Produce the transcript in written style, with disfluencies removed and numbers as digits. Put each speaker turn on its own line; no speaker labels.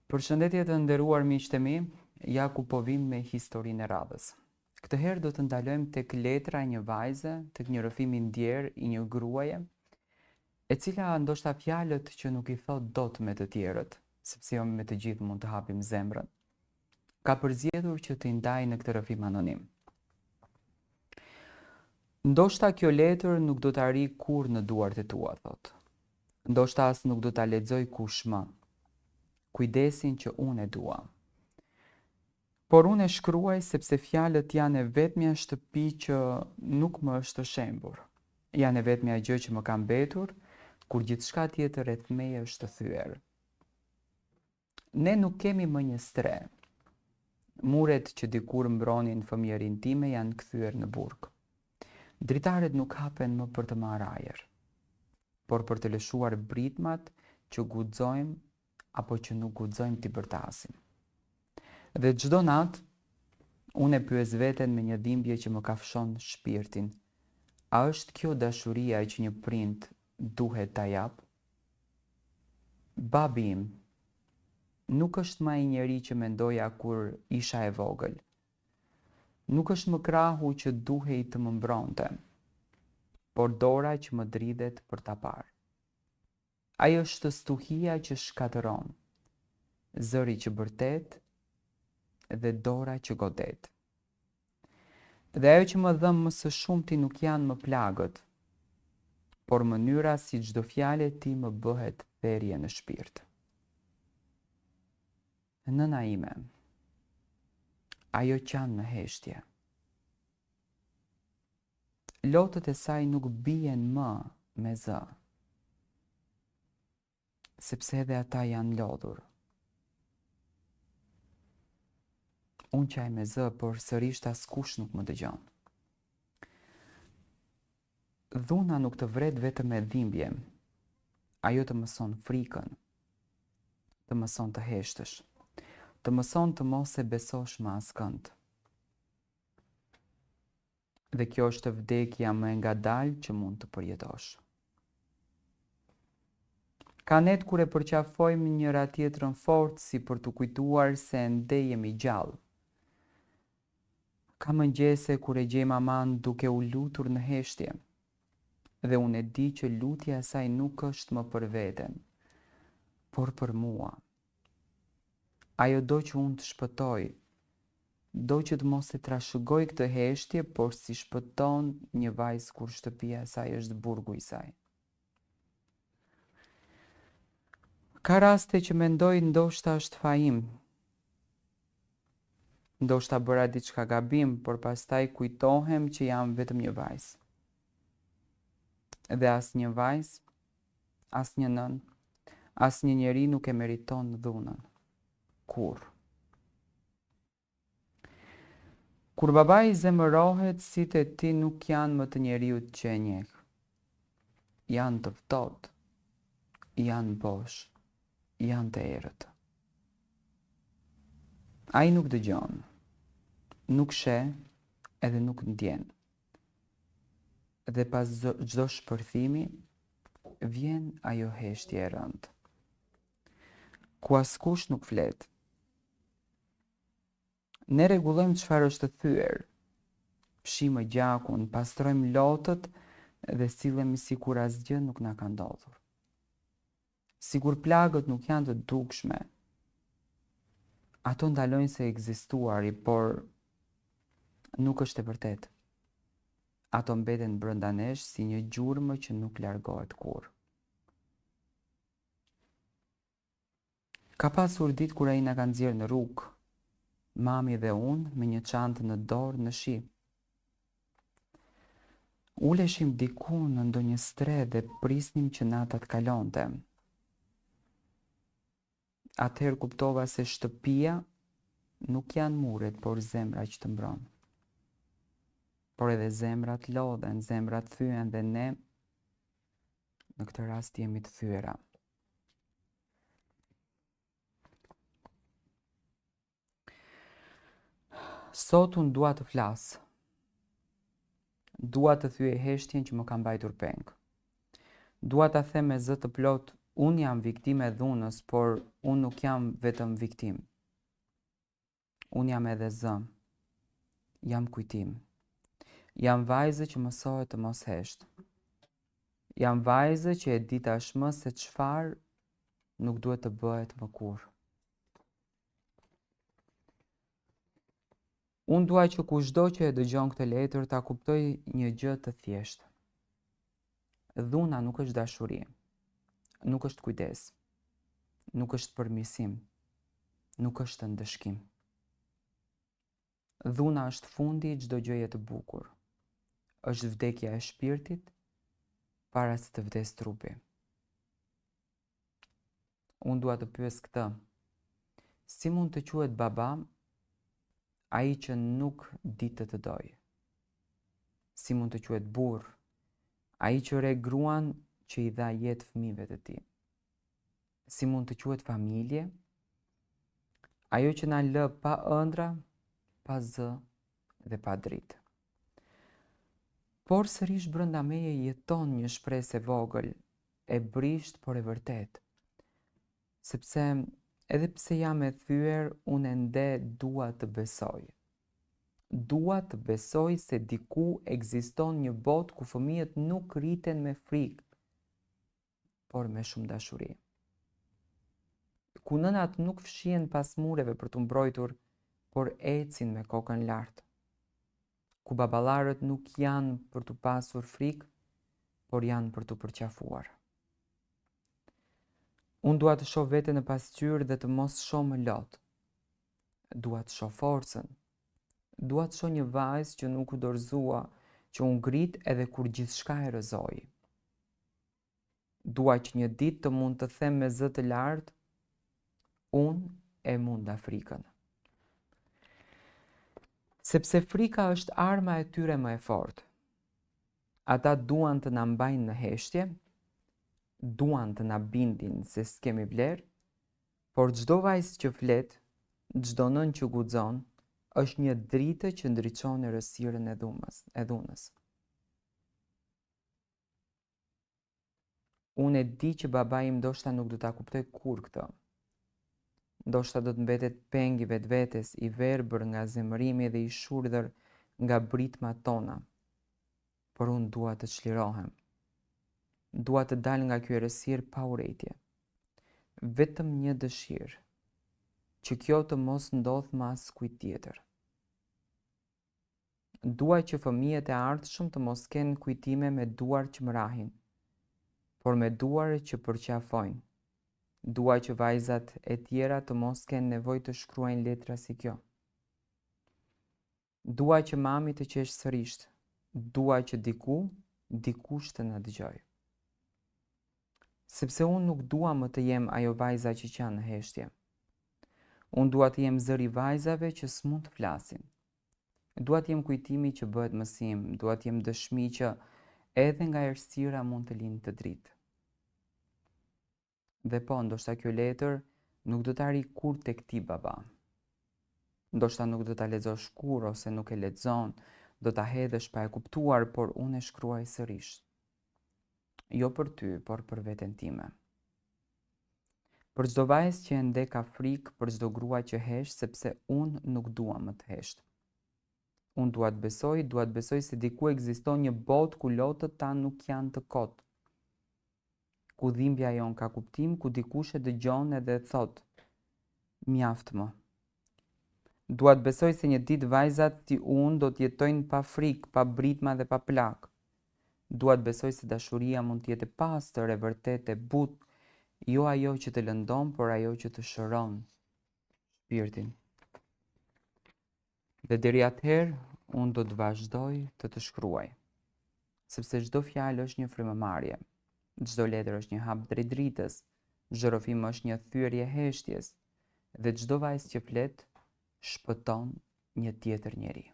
Përshëndetje të nderuar miqtë e mi, ja ku po vim me historinë e radhës. Këtë herë do të ndalojmë tek letra e një vajze, tek një rrëfim i ndjerë i një gruaje, e cila ndoshta fjalët që nuk i thot dot me të tjerët, sepse jo me të gjithë mund të hapim zemrën, ka përzgjedhur që të ndajë në këtë rrëfim anonim. Ndoshta kjo letër nuk do të arrijë kurrë në duart e tua, thot. Ndoshta as nuk do ta lexoj kush më. Kujdesin që unë e dua. Por unë e shkruaj sepse fjalët janë e vetmja shtëpi që nuk më është shembur. Janë e vetmja gjë që më ka mbetur kur gjithçka tjetër rreth meje është thyer. Ne nuk kemi më një stre. Muret që dikur mbronin fëmijërinë time janë kthyer në burg. Dritaret nuk hapen më për të marrë ajër, por për të lëshuar britmat që guxojmë apo që nuk guxojmë t'i bërtasim. Dhe çdo natë, unë e pyes veten me një dhimbje që më kafshon shpirtin. A është kjo dashuria që një prind duhet ta jap? Babi im nuk është më ai njeri që mendoja kur isha e vogël. Nuk është më krahu që duhej të më mbronte, por dora që më dridhet për ta parë. Ai është stuhia që shkatëron, zëri që bërtet dhe dora që godet. Dhe ajo që më dhëm më së shumti nuk janë më plagët, por mënyra si çdo fjalë e ti më bëhet therrje në shpirt. Nëna ime, ajo qanë në heshtje. Lotët e saj nuk bien më me zë, sepse edhe ata janë lodhur. Unë qaj me zë, por sërish askush nuk më dëgjon. Dhuna nuk të vret vetëm me dhimbje, ajo të mëson frikën, të mëson të heshtësh, të mëson të mos e besosh më askënd. Dhe kjo është vdekja më e ngadalë që mund të përjetosh. Ka net kur e përqafojmë njëra tjetrën fort si për të kujtuar se ende jemi gjallë. Ka mëngjese kur e gjej maman duke u lutur në heshtje. Dhe unë e di që lutja e saj nuk është më për veten, por për mua. Ajo do që unë të shpëtoj, do që të mos e trashëgoj këtë heshtje, por si shpëton një vajzë kur shtëpia e saj është burgu i saj. Ka raste që mendoj ndoshta është faim. Ndoshta bëra diçka gabim, por pastaj kujtohem që jam vetëm një vajzë. Dhe as një vajzë, as një nën, as një njeri nuk e meriton dhunën. Kur? Kur babai zemërohet, sytë e tij nuk janë më të njeriut që e njeh. Janë të ftohtë, janë bosh, janë të errët. Ai nuk dëgjon, nuk sheh edhe nuk ndjen. Dhe pas çdo shpërthimi, vjen ajo heshtje e rëndë, ku askush nuk flet. Ne rregullojmë çfarë është thyer, fshijmë gjakun, pastrojmë lotët dhe sillemi sikur asgjë nuk na ka ndodhur. Sikur plagët nuk janë të dukshme. Ato ndalojnë se ekzistuari, por nuk është e vërtet. Ato mbeten brenda nesh si një gjurmë që nuk largohet kurrë. Ka pasur ditë kur ai na ka nxjerrë në rrugë, mami dhe unë me një çantë në dorë në shi. Uleshim diku në ndonjë stre dhe prisnim që nata të kalonte. Atëherë kuptova se shtëpia nuk janë muret, por zemra që të mbron. Por edhe zemrat lodhen, zemrat thyen dhe ne në këtë rast jemi të thyera. Sot unë dua të flas. Dua të thyej heshtjen që më ka mbajtur peng. Dua ta them me zë të plot Unë jam viktime e dhunës, por unë nuk jam vetëm viktim. Unë jam edhe zë. Jam kujtim. Jam vajzë që mësohet të mos hesht. Jam vajzë që e di tashmë se çfarë nuk duhet të bëhet më kurrë. Unë dua që kushdo që e dëgjon këtë letër ta kuptoj një gjë të thjeshtë. Dhuna nuk është dashuri, nuk është kujdes, nuk është përmirësim, nuk është ndëshkim. Dhuna është fundi i çdo gjëje të bukur. Është vdekja e shpirtit para se të vdes trupi. Unë dua të pyes këtë. Si mund të quhet baba ai që nuk di të dojë? Si mund të quhet burr ai që re gruan që i dha jetë fëmijëve të tij? Si mund të quhet familje ajo që na lë pa ëndra, pa zë dhe pa dritë? Por sërish brenda meje jeton një shpresë e vogël, e brisht por e vërtet. Sepse edhe pse jam e thyer, unë ende dua të besoj. Dua të besoj se diku ekziston një botë ku fëmijët nuk rriten me frikë, por me shumë dashuri. Ku nënat nuk fshihen pas mureve për të mbrojtur, por ecin me kokën lart. Ku baballarët nuk janë për të pasur frikë, por janë për të përqafuar. Unë dua të shoh veten në pasqyrë dhe të mos shoh më lot. Dua të shoh forcën. Dua të shoh një vajzë që nuk u dorëzua, që u ngrit edhe kur gjithçka e rrëzoi. Dua që një ditë të mund të them me zë të lartë, unë e munda frikën. Sepse frika është arma e tyre më e fortë. Ata duan të na mbajnë në heshtje, duan të na bindin se s'kemi vlerë, por çdo vajzë që flet, çdo nën që guxon, është një dritë që ndriçon errësirën e dhunës. Unë e di që babai im ndoshta nuk do ta kuptoj kurrë këtë. Ndoshta do të mbetet peng i vetvetes, i verbër nga zemërimi dhe i shurdhër nga britmat tona. Por unë dua të çlirohem. Dua të dal nga ky errësirë pa urrëtie. Vetëm një dëshirë, që kjo të mos ndodh me askujt tjetër. Dua që fëmijët e ardhshëm të mos kenë kujtime me duar që mrahin, por me duar që përqafojnë. Dua që vajzat e tjera të mos kenë nevojë të shkruajnë letra si kjo. Dua që mami të qesh sërish. Dua që dikush të na dëgjojë. Sepse unë nuk dua më të jem ajo vajza që qanë në heshtje. Unë dua të jem zëri vajzave që s'mund të flasin. Dua të jem kujtimi që bëhet mësim, dua të jem dëshmi që edhe nga errësira mund të lind të dritë. Dhe po, ndoshta kjo letër nuk do të arri kur tek ti baba. Ndoshta nuk do ta lexosh kur ose nuk e lexon, do ta hedhësh pa e kuptuar, por unë e shkruaj sërish. Jo për ty, por për veten time. Për çdo vajzë që ende ka frikë, për çdo grua që hesht, sepse unë nuk dua më të hesht. Unë dua të besoj se diku ekziston një botë ku lotët tanë nuk janë të kotë. Ku dhimbja jon ka kuptim, ku dikush e dëgjon edhe thot, mjaft më. Dua të besoj se një ditë vajzat si unë do të jetojnë pa frikë, pa britma dhe pa plak. Dua të besoj se dashuria mund të jetë e pastër, e vërtetë, e butë, jo ajo që të lëndon, por ajo që të shëron shpirtin. Dhe deri atëherë, unë do të vazhdoj të shkruaj. Sepse çdo fjalë është një frymëmarrje. Çdo letër është një hap drejt dritës, çdo rrëfim është një thyerje heshtjes, dhe çdo vajzë që flet shpëton një tjetër njeri.